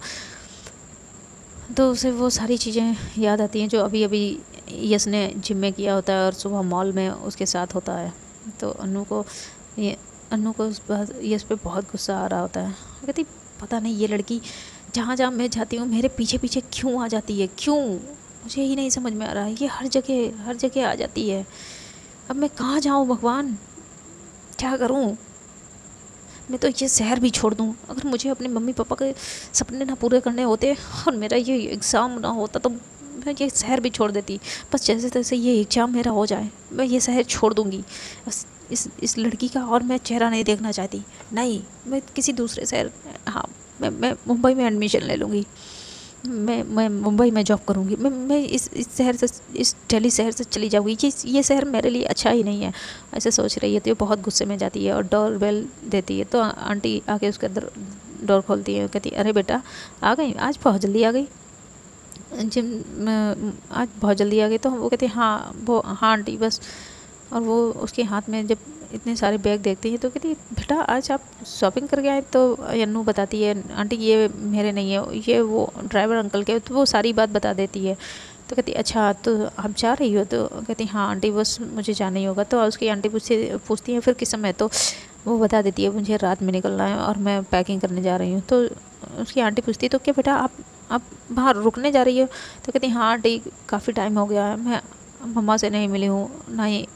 उसे वो सारी चीज़ें याद आती हैं जो अभी अभी यश ने जिम में किया होता है और सुबह मॉल में उसके साथ होता है। तो अन्नू को यश पे बहुत गुस्सा आ रहा होता है। वो कहती पता नहीं ये लड़की जहाँ जहाँ मैं जाती हूँ मेरे पीछे पीछे क्यों आ जाती है, क्यों, मुझे ही नहीं समझ में आ रहा है। ये हर जगह आ जाती है। अब मैं कहाँ जाऊँ भगवान, क्या करूँ। मैं तो ये शहर भी छोड़ दूँ, अगर मुझे अपने मम्मी पापा के सपने ना पूरे करने होते और मेरा ये एग्ज़ाम ना होता तो मैं ये शहर भी छोड़ देती। बस जैसे तैसे ये एग्ज़ाम मेरा हो जाए, मैं ये शहर छोड़ दूँगी। बस इस लड़की का और मैं चेहरा नहीं देखना चाहती। नहीं, मैं किसी दूसरे शहर, हाँ मैं मुंबई में एडमिशन ले लूँगी। मैं मुंबई में जॉब करूँगी। मैं इस शहर से, इस दिल्ली शहर से चली जाऊँगी। ये शहर मेरे लिए अच्छा ही नहीं है। ऐसे सोच रही है तो ये बहुत गुस्से में जाती है और डोर बेल देती है। तो आंटी आके उसके अंदर डोर खोलती है। कहती है अरे बेटा आ गई, आज बहुत जल्दी आ गई जिम, आज बहुत जल्दी आ गई। तो वो कहती है हाँ आंटी बस। और वो उसके हाथ में जब इतने सारे बैग देखती है तो कहती है बेटा आज आप शॉपिंग करके आए। तो अन्नू बताती है आंटी ये मेरे नहीं है, ये वो ड्राइवर अंकल के। तो वो सारी बात बता देती है। तो कहती अच्छा तो आप जा रही हो। तो कहती हाँ आंटी बस मुझे जाना ही होगा। तो उसकी आंटी पूछती है फिर किस समय। तो वो बता देती है मुझे रात में निकलना है और मैं पैकिंग करने जा रही हूँ। तो उसकी आंटी पूछती है तो क्या बेटा आप बाहर रुकने जा रही हो। तो कहती हाँ आंटी काफ़ी टाइम हो गया है, मैं मम्मा से नहीं मिली हूँ, ना ही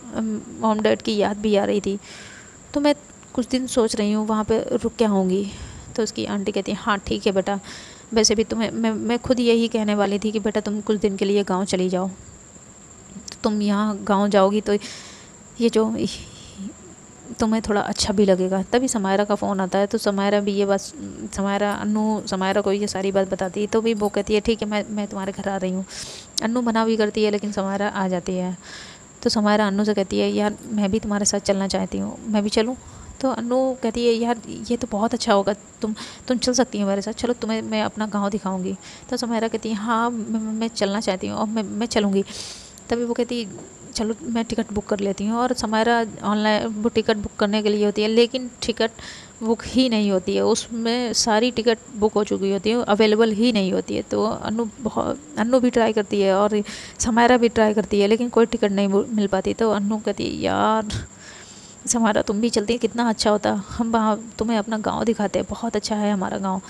मॉम डैड की याद भी आ रही थी। तो मैं कुछ दिन सोच रही हूँ वहाँ पे रुक के आऊँगी। तो उसकी आंटी कहती है हाँ ठीक है बेटा, वैसे भी तुम्हें मैं खुद यही कहने वाली थी कि बेटा तुम कुछ दिन के लिए गांव चली जाओ। तो तुम यहाँ गांव जाओगी तो ये जो तुम्हें थोड़ा अच्छा भी लगेगा। तभी समायरा का फ़ोन आता है। तो समायरा भी ये बात, समायरा को ये सारी बात बताती है। तो भी वो कहती है ठीक है मैं तुम्हारे घर आ रही हूँ। अन्नू मना भी करती है लेकिन समायरा आ जाती है। तो समायरा अन्नू से कहती है यार मैं भी तुम्हारे साथ चलना चाहती हूँ, मैं भी चलूँ। तो अन्नू कहती है यार ये तो बहुत अच्छा होगा, तुम चल सकती हो मेरे साथ, चलो तुम्हें मैं अपना गांव दिखाऊंगी। तो समायरा कहती है हाँ मैं चलना चाहती हूँ और मैं चलूँगी। तभी वो कहती चलो मैं टिकट बुक कर लेती हूँ। और समायरा ऑनलाइन वो टिकट बुक करने के लिए होती है लेकिन टिकट बुक ही नहीं होती है, उसमें सारी टिकट बुक हो चुकी होती है, अवेलेबल ही नहीं होती है। तो अन्नू भी ट्राई करती है और समायरा भी ट्राई करती है लेकिन कोई टिकट नहीं मिल पाती। तो अन्नू कहती है यार समायरा तुम भी चलती कितना अच्छा होता, हम वहाँ तुम्हें अपना गांव दिखाते हैं, बहुत अच्छा है हमारा गांव।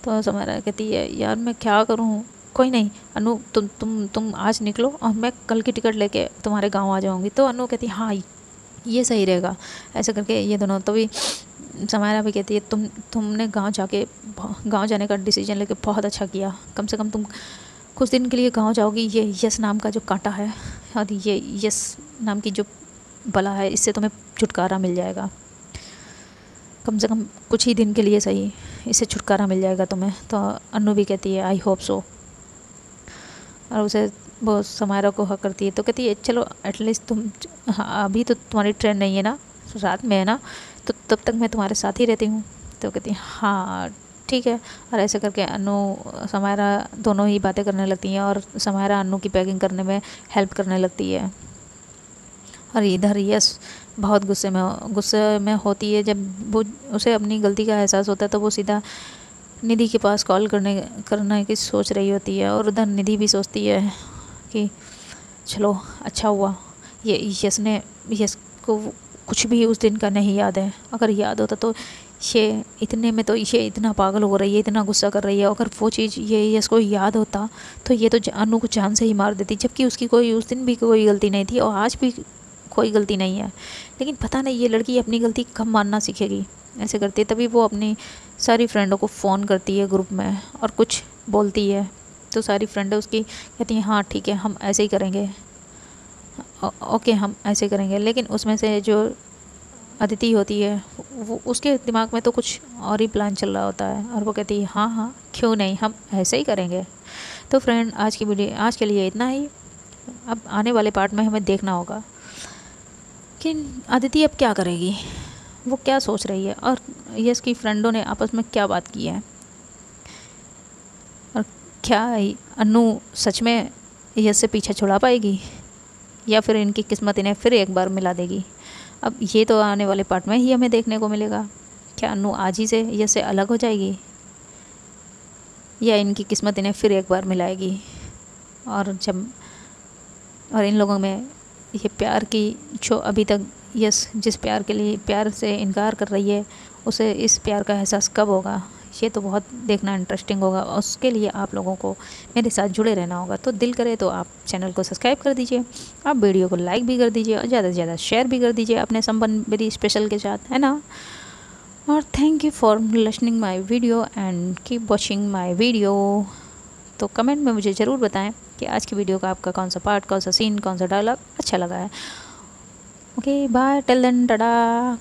तो समायरा कहती है यार मैं क्या करूँ, कोई नहीं अनु तुम आज निकलो और मैं कल की टिकट लेके तुम्हारे गांव आ जाऊंगी। तो अनु कहती हाँ ये सही रहेगा। ऐसे करके ये दोनों, तो भी समायरा भी कहती है तुमने गांव जाने का डिसीजन लेके बहुत अच्छा किया, कम से कम तुम कुछ दिन के लिए गांव जाओगी। ये यस नाम का जो कांटा है और ये यस नाम की जो बला है इससे तुम्हें छुटकारा मिल जाएगा, कम से कम कुछ ही दिन के लिए सही, इससे छुटकारा मिल जाएगा तुम्हें। तो अनु भी कहती है आई होप सो। और उसे वो समायरा को हक करती है। तो कहती है चलो एटलीस्ट तुम, हाँ अभी तो तुम्हारी ट्रेन नहीं है ना, रात में है ना, तो तब तक मैं तुम्हारे साथ ही रहती हूँ। तो कहती है हाँ ठीक है। और ऐसे करके अनु समायरा दोनों ही बातें करने लगती हैं और समायरा अनु की पैकिंग करने में हेल्प करने लगती है। और इधर यस बहुत गुस्से में होती है। जब वो उसे अपनी गलती का एहसास होता है तो वो सीधा निधि के पास कॉल करने की सोच रही होती है। और उधर निधि भी सोचती है कि चलो अच्छा हुआ ये यस को कुछ भी उस दिन का नहीं याद है, अगर याद होता तो ये इतने में तो ये इतना पागल हो रही है, इतना गुस्सा कर रही है, अगर वो चीज़ ये यस को याद होता तो ये तो अनु को जान से ही मार देती, जबकि उसकी कोई उस दिन भी कोई गलती नहीं थी और आज भी कोई गलती नहीं है। लेकिन पता नहीं ये लड़की अपनी गलती कब मानना सीखेगी, ऐसे करती है। तभी वो अपनी सारी फ्रेंडों को फ़ोन करती है ग्रुप में और कुछ बोलती है। तो सारी फ्रेंडें उसकी कहती हैं हाँ ठीक है हम ऐसे ही करेंगे, ओके हम ऐसे करेंगे। लेकिन उसमें से जो अदिति होती है वो उसके दिमाग में तो कुछ और ही प्लान चल रहा होता है और वो कहती है हाँ हाँ क्यों नहीं, हम ऐसे ही करेंगे। तो फ्रेंड आज के लिए इतना ही। अब आने वाले पार्ट में हमें देखना होगा कि अदिति अब क्या करेगी, वो क्या सोच रही है और यश की फ्रेंडों ने आपस में क्या बात की है, और क्या अन्नू सच में यश से पीछा छुड़ा पाएगी या फिर इनकी किस्मत इन्हें फिर एक बार मिला देगी। अब ये तो आने वाले पार्ट में ही हमें देखने को मिलेगा। क्या अन्नू आज ही से यश से अलग हो जाएगी या इनकी किस्मत इन्हें फिर एक बार मिलाएगी, और इन लोगों में ये प्यार की जो अभी तक यस जिस प्यार के लिए प्यार से इनकार कर रही है, उसे इस प्यार का एहसास कब होगा, ये तो बहुत देखना इंटरेस्टिंग होगा। उसके लिए आप लोगों को मेरे साथ जुड़े रहना होगा। तो दिल करे तो आप चैनल को सब्सक्राइब कर दीजिए, आप वीडियो को लाइक भी कर दीजिए और ज़्यादा से ज़्यादा शेयर भी कर दीजिए अपने संबंध मेरी स्पेशल के साथ, है ना। और thank you for listening my video and keep watching my video. तो कमेंट में मुझे ज़रूर बताएं कि आज की वीडियो का आपका कौन सा पार्ट, कौन सा सीन, कौन सा डायलॉग अच्छा लगा है। Okay bye, till then, Tata.